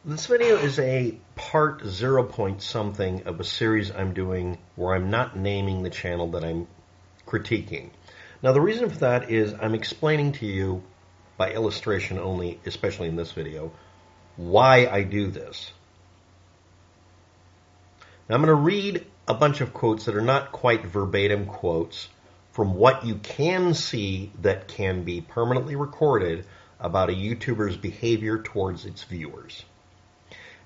This video is a part 0 point something of a series I'm doing where I'm not naming the channel that I'm critiquing. Now the reason for that is I'm explaining to you by illustration only, especially in this video, why I do this. Now I'm going to read a bunch of quotes that are not quite verbatim quotes from what you can see that can be permanently recorded about a YouTuber's behavior towards its viewers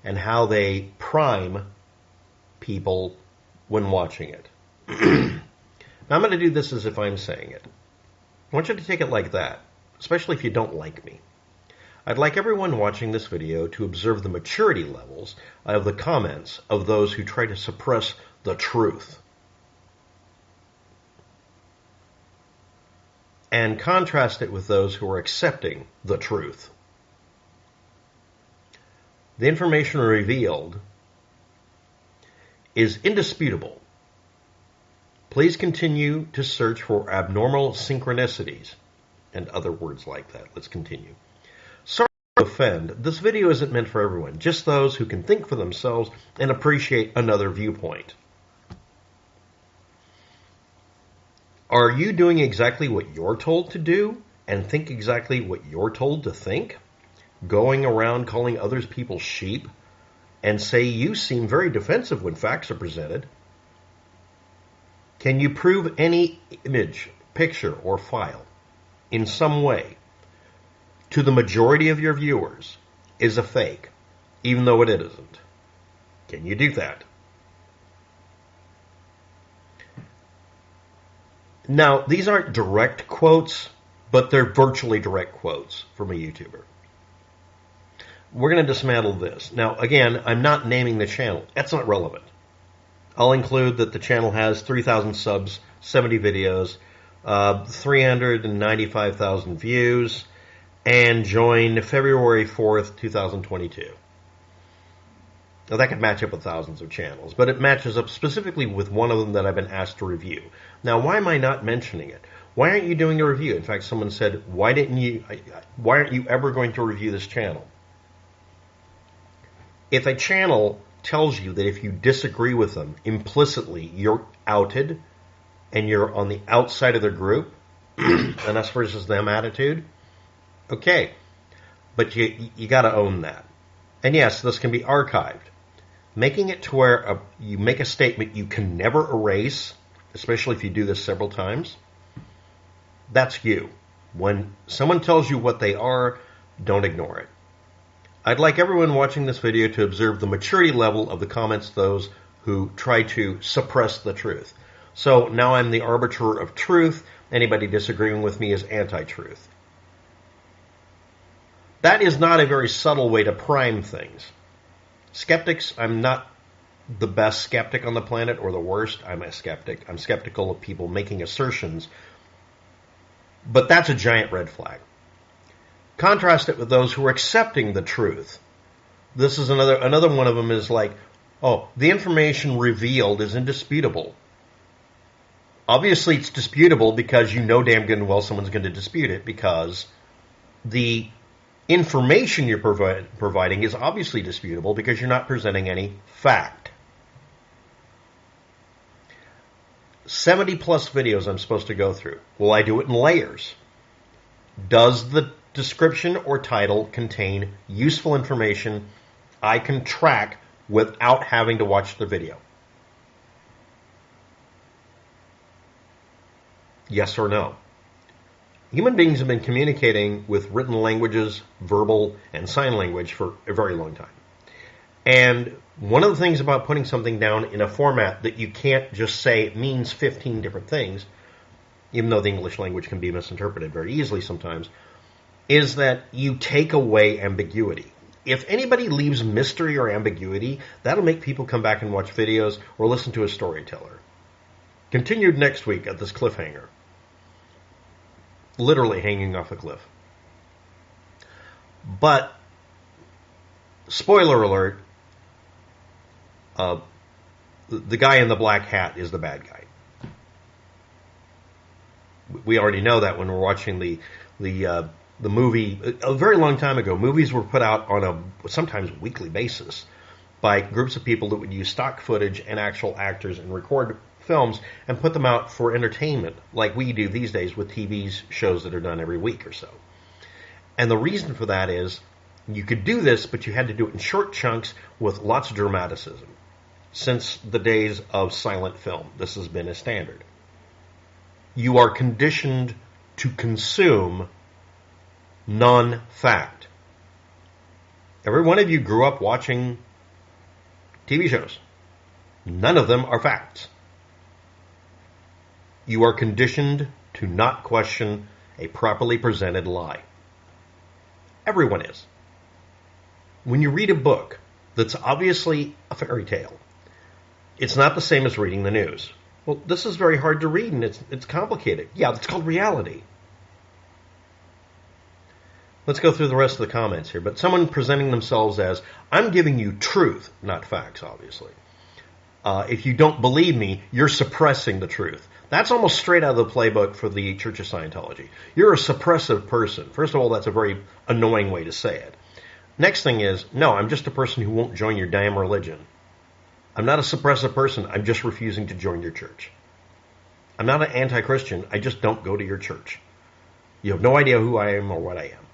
and how they prime people when watching it. Now I'm going to do this as if I'm saying it. I want you to take it like that, especially if you don't like me. I'd like everyone watching this video to observe the maturity levels of the comments of those who try to suppress the truth, and contrast it with those who are accepting the truth. The information revealed is indisputable. Please continue to search for abnormal synchronicities and other words like that. Let's continue. Sorry to offend. This video isn't meant for everyone, just those who can think for themselves and appreciate another viewpoint. Are you doing exactly what you're told to do and think exactly what you're told to think? Going around calling others people sheep and say you seem very defensive when facts are presented? Can you prove any image, picture, or file in some way to the majority of your viewers is a fake, even though it isn't? Can you do that? Now, these aren't direct quotes, but they're virtually direct quotes from a YouTuber. We're going to dismantle this. Now, again, I'm not naming the channel. That's not relevant. I'll include that the channel has 3,000 subs, 70 videos, 395,000 views, and joined February 4th, 2022. Now, that could match up with thousands of channels, but it matches up specifically with one of them that I've been asked to review. Now, why am I not mentioning it? Why aren't you doing a review? In fact, someone said, why aren't you ever going to review this channel? If a channel tells you that if you disagree with them, implicitly you're outed and you're on the outside of their group, an us versus them attitude, okay, but you got to own that. And yes, this can be archived. Making it to where you make a statement you can never erase, especially if you do this several times, that's you. When someone tells you what they are, don't ignore it. I'd like everyone watching this video to observe the maturity level of the comments of those who try to suppress the truth. So now I'm the arbiter of truth. Anybody disagreeing with me is anti-truth. That is not a very subtle way to prime things. Skeptics, I'm not the best skeptic on the planet or the worst. I'm a skeptic. I'm skeptical of people making assertions. But that's a giant red flag. Contrast it with those who are accepting the truth. This is another one of them is like, oh, the information revealed is indisputable. Obviously it's disputable because you know damn good and well someone's going to dispute it because the information you're providing is obviously disputable because you're not presenting any fact. 70 plus videos I'm supposed to go through. Will I do it in layers? Does the description or title contain useful information I can track without having to watch the video? Yes or no? Human beings have been communicating with written languages, verbal, and sign language for a very long time. And one of the things about putting something down in a format that you can't just say it means 15 different things, even though the English language can be misinterpreted very easily sometimes, is that you take away ambiguity. If anybody leaves mystery or ambiguity, that'll make people come back and watch videos or listen to a storyteller. Continued next week at this cliffhanger. Literally hanging off a cliff. But, spoiler alert, the guy in the black hat is the bad guy. We already know that when we're watching the the movie, a very long time ago, movies were put out on a sometimes weekly basis by groups of people that would use stock footage and actual actors and record films and put them out for entertainment, like we do these days with TV shows that are done every week or so. And the reason for that is you could do this, but you had to do it in short chunks with lots of dramaticism. Since the days of silent film, this has been a standard. You are conditioned to consume non-fact. Every one of you grew up watching TV shows. None of them are facts. You are conditioned to not question a properly presented lie. Everyone is. When you read a book that's obviously a fairy tale, it's not the same as reading the news. Well, this is very hard to read and it's complicated. Yeah, it's called reality. Let's go through the rest of the comments here. But someone presenting themselves as, I'm giving you truth, not facts, obviously. If you don't believe me, you're suppressing the truth. That's almost straight out of the playbook for the Church of Scientology. You're a suppressive person. First of all, that's a very annoying way to say it. Next thing is, no, I'm just a person who won't join your damn religion. I'm not a suppressive person. I'm just refusing to join your church. I'm not an anti-Christian. I just don't go to your church. You have no idea who I am or what I am.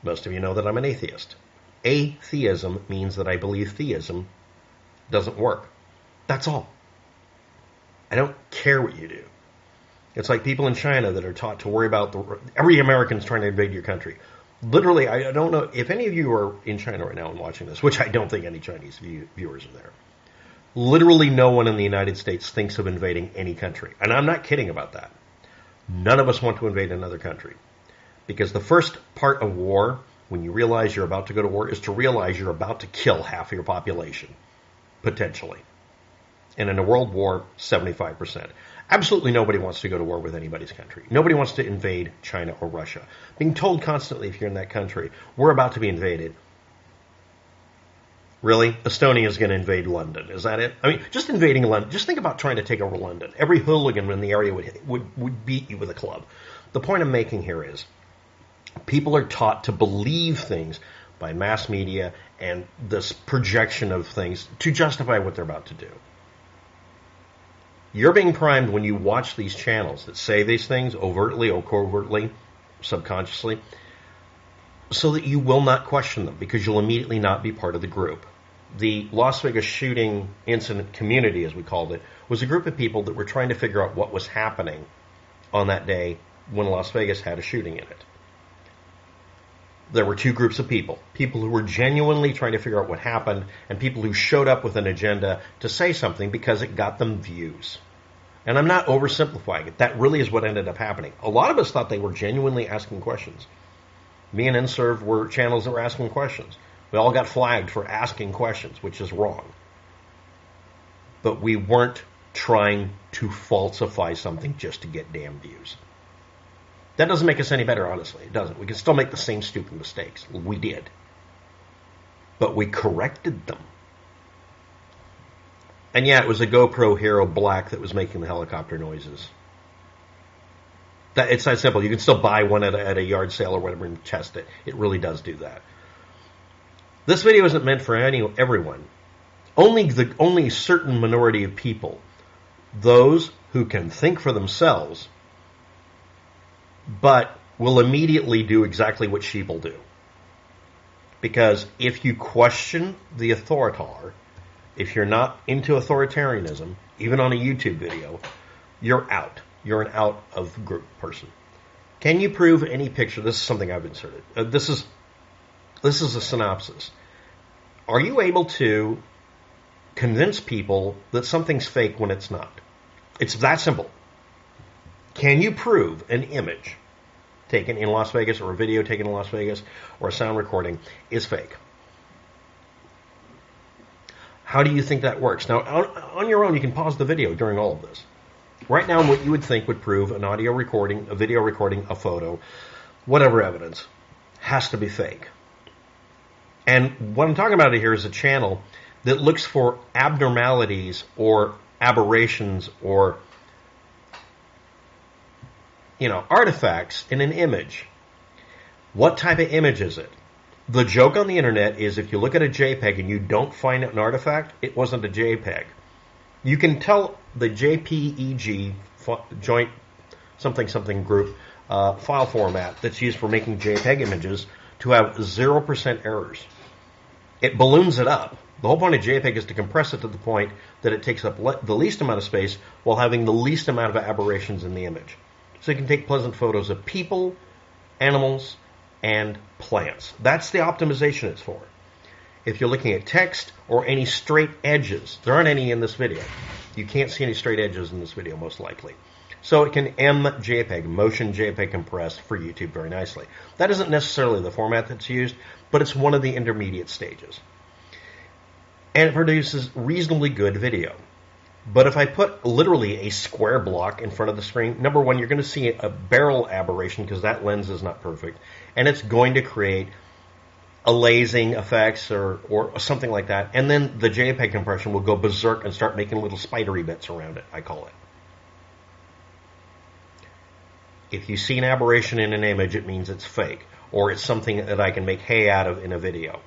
Most of you know that I'm an atheist. Atheism means that I believe theism doesn't work. That's all. I don't care what you do. It's like people in China that are taught to worry about every American's trying to invade your country. Literally, I don't know if any of you are in China right now and watching this, which I don't think any Chinese viewers are there. Literally no one in the United States thinks of invading any country. And I'm not kidding about that. None of us want to invade another country. Because the first part of war, when you realize you're about to go to war, is to realize you're about to kill half of your population. Potentially. And in a world war, 75%. Absolutely nobody wants to go to war with anybody's country. Nobody wants to invade China or Russia. Being told constantly, if you're in that country, we're about to be invaded. Really? Estonia is going to invade London. Is that it? I mean, just invading London. Just think about trying to take over London. Every hooligan in the area would beat you with a club. The point I'm making here is, people are taught to believe things by mass media and this projection of things to justify what they're about to do. You're being primed when you watch these channels that say these things overtly or covertly, subconsciously, so that you will not question them because you'll immediately not be part of the group. The Las Vegas shooting incident community, as we called it, was a group of people that were trying to figure out what was happening on that day when Las Vegas had a shooting in it. There were two groups of people. People who were genuinely trying to figure out what happened and people who showed up with an agenda to say something because it got them views. And I'm not oversimplifying it. That really is what ended up happening. A lot of us thought they were genuinely asking questions. Me and InServe were channels that were asking questions. We all got flagged for asking questions, which is wrong. But we weren't trying to falsify something just to get damn views. That doesn't make us any better, honestly. It doesn't. We can still make the same stupid mistakes. We did. But we corrected them. And yeah, it was a GoPro Hero Black that was making the helicopter noises. It's that simple. You can still buy one at a yard sale or whatever and test it. It really does do that. This video isn't meant for everyone. Only certain minority of people, those who can think for themselves, but will immediately do exactly what sheeple do. Because if you question the authoritar, if you're not into authoritarianism, even on a YouTube video, you're out. You're an out of group person. Can you prove any picture? This is something I've inserted. This is a synopsis. Are you able to convince people that something's fake when it's not? It's that simple. Can you prove an image taken in Las Vegas or a video taken in Las Vegas or a sound recording is fake? How do you think that works? Now, on your own, you can pause the video during all of this. Right now, what you would think would prove an audio recording, a video recording, a photo, whatever evidence, has to be fake. And what I'm talking about here is a channel that looks for abnormalities or aberrations or artifacts in an image What type of image is it? The joke on the internet is if you look at a JPEG and you don't find an artifact, it wasn't a JPEG. You can tell the JPEG, joint something something group, file format that's used for making JPEG images to have 0% errors. It balloons it up. The whole point of JPEG is to compress it to the point that it takes up the least amount of space while having the least amount of aberrations in the image. So you can take pleasant photos of people, animals, and plants. That's the optimization it's for. If you're looking at text or any straight edges, there aren't any in this video. You can't see any straight edges in this video, most likely. So it can MJPEG, motion JPEG compressed for YouTube very nicely. That isn't necessarily the format that's used, but it's one of the intermediate stages. And it produces reasonably good video. But if I put literally a square block in front of the screen, number one, you're going to see a barrel aberration because that lens is not perfect. And it's going to create aliasing effects or something like that. And then the JPEG compression will go berserk and start making little spidery bits around it, I call it. If you see an aberration in an image, it means it's fake. Or it's something that I can make hay out of in a video.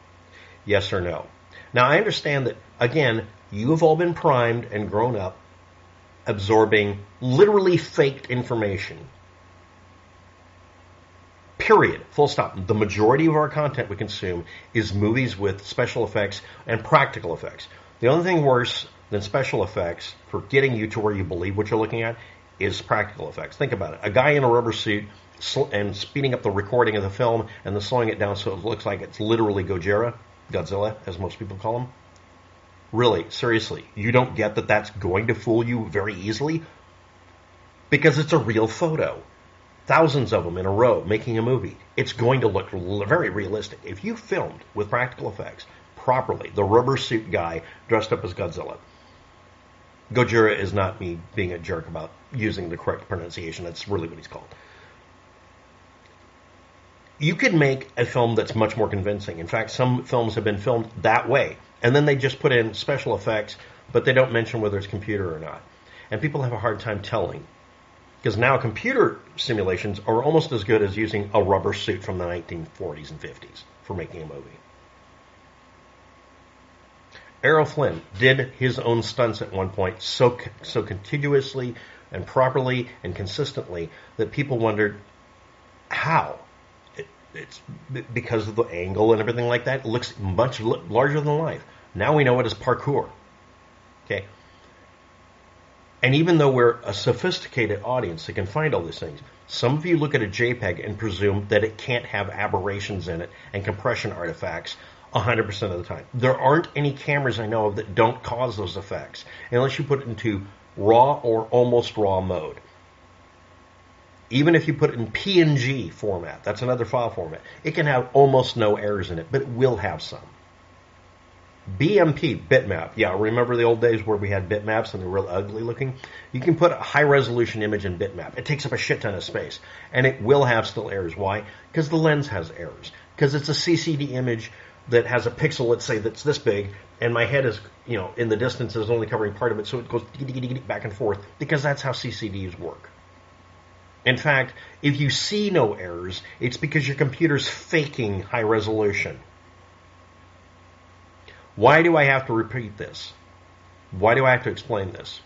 Yes or no? Now, I understand that, again, you have all been primed and grown up absorbing literally faked information. Period. Full stop. The majority of our content we consume is movies with special effects and practical effects. The only thing worse than special effects for getting you to where you believe what you're looking at is practical effects. Think about it. A guy in a rubber suit and speeding up the recording of the film and then slowing it down so it looks like it's literally Godzilla, as most people call him. Really, seriously, you don't get that that's going to fool you very easily? Because it's a real photo. Thousands of them in a row making a movie. It's going to look very realistic. If you filmed with practical effects properly, the rubber suit guy dressed up as Godzilla. Gojira is not me being a jerk about using the correct pronunciation. That's really what he's called. You could make a film that's much more convincing. In fact, some films have been filmed that way. And then they just put in special effects, but they don't mention whether it's computer or not. And people have a hard time telling. Because now computer simulations are almost as good as using a rubber suit from the 1940s and 50s for making a movie. Errol Flynn did his own stunts at one point so contiguously and properly and consistently that people wondered how. It's because of the angle and everything like that. It looks much larger than life. Now we know it as parkour. Okay. And even though we're a sophisticated audience that can find all these things, some of you look at a JPEG and presume that it can't have aberrations in it and compression artifacts 100% of the time. There aren't any cameras I know of that don't cause those effects unless you put it into raw or almost raw mode. Even if you put it in PNG format, that's another file format, it can have almost no errors in it, but it will have some. BMP, bitmap. Yeah, remember the old days where we had bitmaps and they were real ugly looking? You can put a high-resolution image in bitmap. It takes up a shit ton of space, and it will have still errors. Why? Because the lens has errors. Because it's a CCD image that has a pixel, let's say, that's this big, and my head is, in the distance is only covering part of it, so it goes back and forth, because that's how CCDs work. In fact, if you see no errors, it's because your computer's faking high resolution. Why do I have to repeat this? Why do I have to explain this?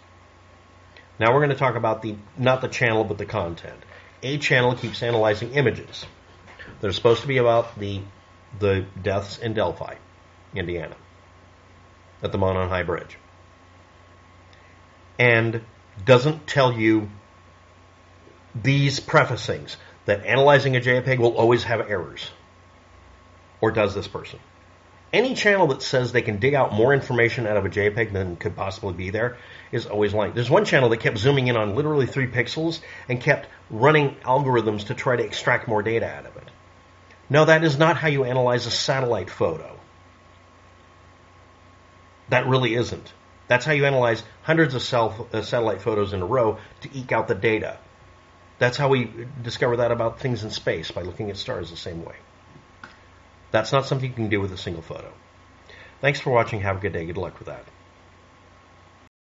Now we're going to talk about not the channel, but the content. A channel keeps analyzing images. They're supposed to be about the deaths in Delphi, Indiana, at the Monon High Bridge. And doesn't tell you these prefacings that analyzing a JPEG will always have errors. Or does this person? Any channel that says they can dig out more information out of a JPEG than could possibly be there is always lying. There's one channel that kept zooming in on literally 3 pixels and kept running algorithms to try to extract more data out of it. No, that is not how you analyze a satellite photo. That really isn't. That's how you analyze hundreds of satellite photos in a row to eke out the data. That's how we discover that about things in space, by looking at stars the same way. That's not something you can do with a single photo. Thanks for watching. Have a good day. Good luck with that.